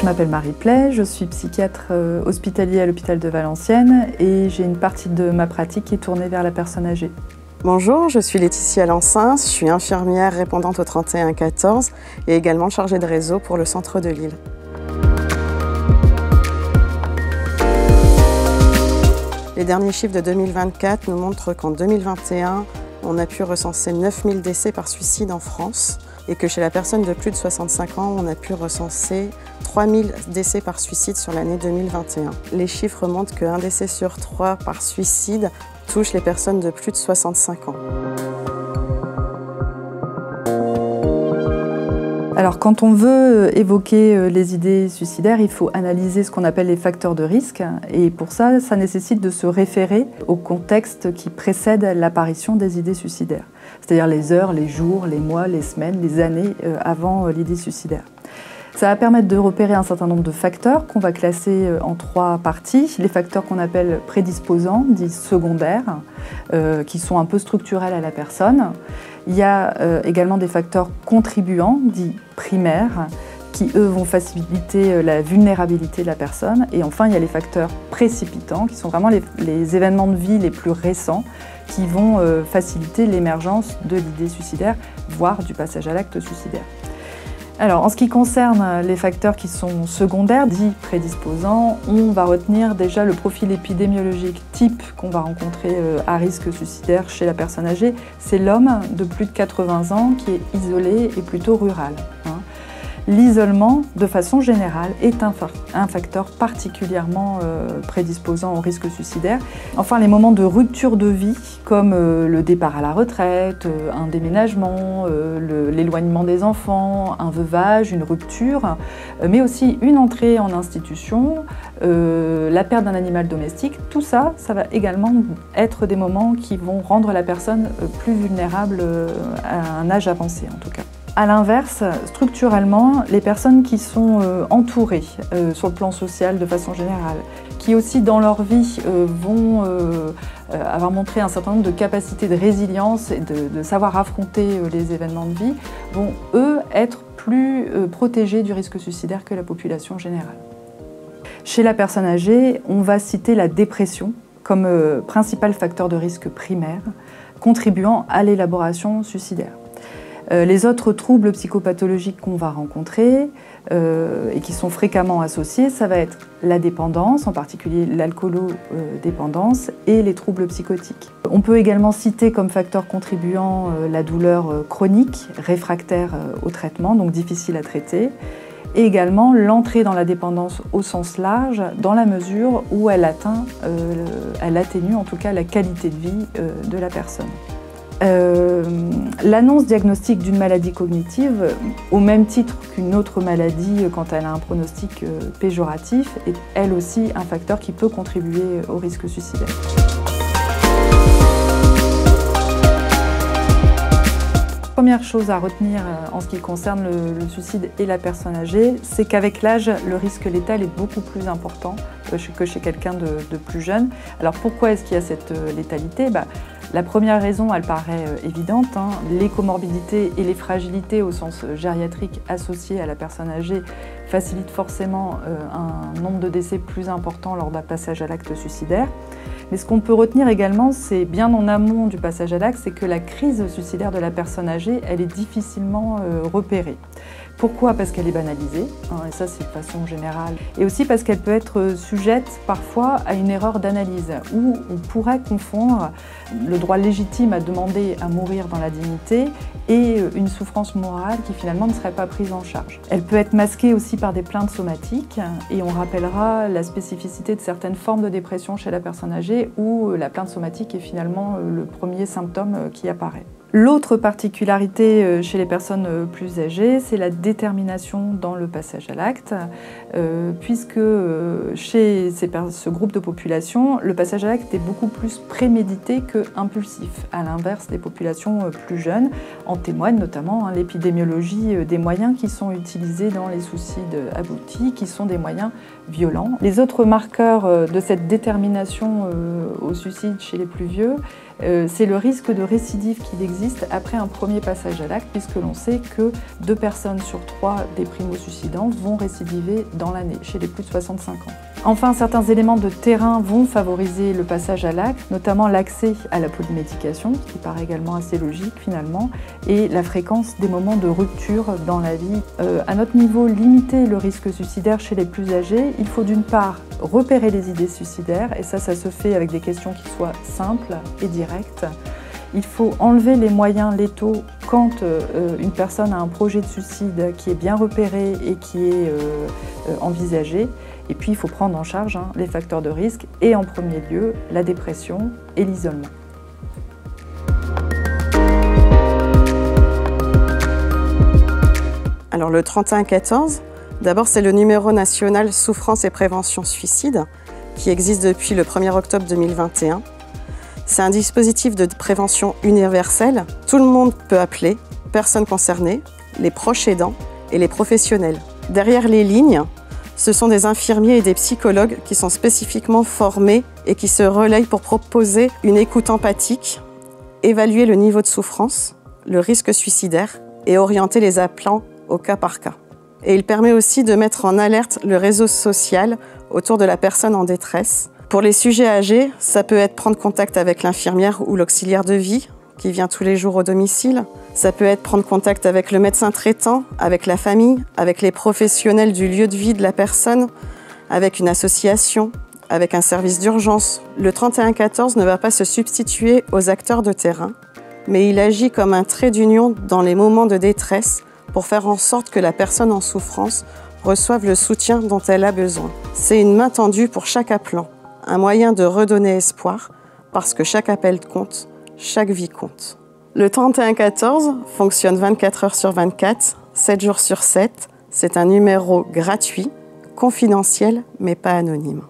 je m'appelle Marie Play, je suis psychiatre hospitalier à l'hôpital de Valenciennes et j'ai une partie de ma pratique qui est tournée vers la personne âgée. Bonjour, je suis Laetitia Lancin, je suis infirmière répondante au 3114 et également chargée de réseau pour le centre de Lille. Les derniers chiffres de 2024 nous montrent qu'en 2021, on a pu recenser 9000 décès par suicide en France et que chez la personne de plus de 65 ans, on a pu recenser 3000 décès par suicide sur l'année 2021. Les chiffres montrent qu'un décès sur 3 par suicide touche les personnes de plus de 65 ans. Alors quand on veut évoquer les idées suicidaires, il faut analyser ce qu'on appelle les facteurs de risque et pour ça, ça nécessite de se référer au contexte qui précède l'apparition des idées suicidaires. C'est-à-dire les heures, les jours, les mois, les semaines, les années avant l'idée suicidaire. Ça va permettre de repérer un certain nombre de facteurs qu'on va classer en 3 parties. Les facteurs qu'on appelle prédisposants, dits secondaires, qui sont un peu structurels à la personne. Il y a également des facteurs contribuants, dits primaires, qui eux vont faciliter la vulnérabilité de la personne. Et enfin, il y a les facteurs précipitants, qui sont vraiment les événements de vie les plus récents, qui vont faciliter l'émergence de l'idée suicidaire, voire du passage à l'acte suicidaire. Alors, en ce qui concerne les facteurs qui sont secondaires, dits prédisposants, on va retenir déjà le profil épidémiologique type qu'on va rencontrer à risque suicidaire chez la personne âgée. C'est l'homme de plus de 80 ans qui est isolé et plutôt rural. L'isolement, de façon générale, est un facteur particulièrement prédisposant au risque suicidaire. Enfin, les moments de rupture de vie, comme le départ à la retraite, un déménagement, l'éloignement des enfants, un veuvage, une rupture, mais aussi une entrée en institution, la perte d'un animal domestique, tout ça, ça va également être des moments qui vont rendre la personne plus vulnérable à un âge avancé, en tout cas. A l'inverse, structurellement, les personnes qui sont entourées sur le plan social de façon générale, qui aussi dans leur vie vont avoir montré un certain nombre de capacités de résilience et de savoir affronter les événements de vie, vont eux être plus protégés du risque suicidaire que la population générale. Chez la personne âgée, on va citer la dépression comme principal facteur de risque primaire, contribuant à l'élaboration suicidaire. Les autres troubles psychopathologiques qu'on va rencontrer et qui sont fréquemment associés, ça va être la dépendance, en particulier l'alcoolodépendance et les troubles psychotiques. On peut également citer comme facteur contribuant la douleur chronique, réfractaire au traitement, donc difficile à traiter, et également l'entrée dans la dépendance au sens large, dans la mesure où elle atténue en tout cas la qualité de vie de la personne. L'annonce diagnostique d'une maladie cognitive, au même titre qu'une autre maladie quand elle a un pronostic péjoratif, est elle aussi un facteur qui peut contribuer au risque suicidaire. Première chose à retenir en ce qui concerne le suicide et la personne âgée, c'est qu'avec l'âge, le risque létal est beaucoup plus important que chez quelqu'un de plus jeune. Alors pourquoi est-ce qu'il y a cette létalité ? La première raison, elle paraît évidente, les comorbidités et les fragilités au sens gériatrique associées à la personne âgée facilitent forcément un nombre de décès plus important lors d'un passage à l'acte suicidaire. Mais ce qu'on peut retenir également, c'est bien en amont du passage à l'acte, c'est que la crise suicidaire de la personne âgée, elle est difficilement repérée. Pourquoi ? Parce qu'elle est banalisée, et ça c'est de façon générale, et aussi parce qu'elle peut être sujette parfois à une erreur d'analyse, où on pourrait confondre le droit légitime à demander à mourir dans la dignité et une souffrance morale qui finalement ne serait pas prise en charge. Elle peut être masquée aussi par des plaintes somatiques, et on rappellera la spécificité de certaines formes de dépression chez la personne âgée, où la plainte somatique est finalement le premier symptôme qui apparaît. L'autre particularité chez les personnes plus âgées, c'est la détermination dans le passage à l'acte, puisque chez ce groupe de population, le passage à l'acte est beaucoup plus prémédité que impulsif, à l'inverse des populations plus jeunes. En témoigne notamment l'épidémiologie des moyens qui sont utilisés dans les suicides aboutis, qui sont des moyens violents. Les autres marqueurs de cette détermination au suicide chez les plus vieux, c'est le risque de récidive qu'il existe après un premier passage à l'acte, puisque l'on sait que 2 personnes sur 3 des primo-suicidants vont récidiver dans l'année, chez les plus de 65 ans. Enfin, certains éléments de terrain vont favoriser le passage à l'acte, notamment l'accès à la polymédication, ce qui paraît également assez logique finalement, et la fréquence des moments de rupture dans la vie. À notre niveau, limiter le risque suicidaire chez les plus âgés, il faut d'une part repérer les idées suicidaires, et ça se fait avec des questions qui soient simples et directes. Il faut enlever les moyens létaux quand une personne a un projet de suicide qui est bien repéré et qui est envisagé. Et puis il faut prendre en charge les facteurs de risque et en premier lieu la dépression et l'isolement. Alors le 3114, d'abord c'est le numéro national souffrance et prévention suicide qui existe depuis le 1er octobre 2021. C'est un dispositif de prévention universel. Tout le monde peut appeler, personnes concernées, les proches aidants et les professionnels. Derrière les lignes, ce sont des infirmiers et des psychologues qui sont spécifiquement formés et qui se relayent pour proposer une écoute empathique, évaluer le niveau de souffrance, le risque suicidaire et orienter les appelants au cas par cas. Et il permet aussi de mettre en alerte le réseau social autour de la personne en détresse. Pour les sujets âgés, ça peut être prendre contact avec l'infirmière ou l'auxiliaire de vie qui vient tous les jours au domicile. Ça peut être prendre contact avec le médecin traitant, avec la famille, avec les professionnels du lieu de vie de la personne, avec une association, avec un service d'urgence. Le 3114 ne va pas se substituer aux acteurs de terrain, mais il agit comme un trait d'union dans les moments de détresse pour faire en sorte que la personne en souffrance reçoive le soutien dont elle a besoin. C'est une main tendue pour chaque appelant, un moyen de redonner espoir, parce que chaque appel compte, chaque vie compte. Le 3114 fonctionne 24 heures sur 24, 7 jours sur 7. C'est un numéro gratuit, confidentiel, mais pas anonyme.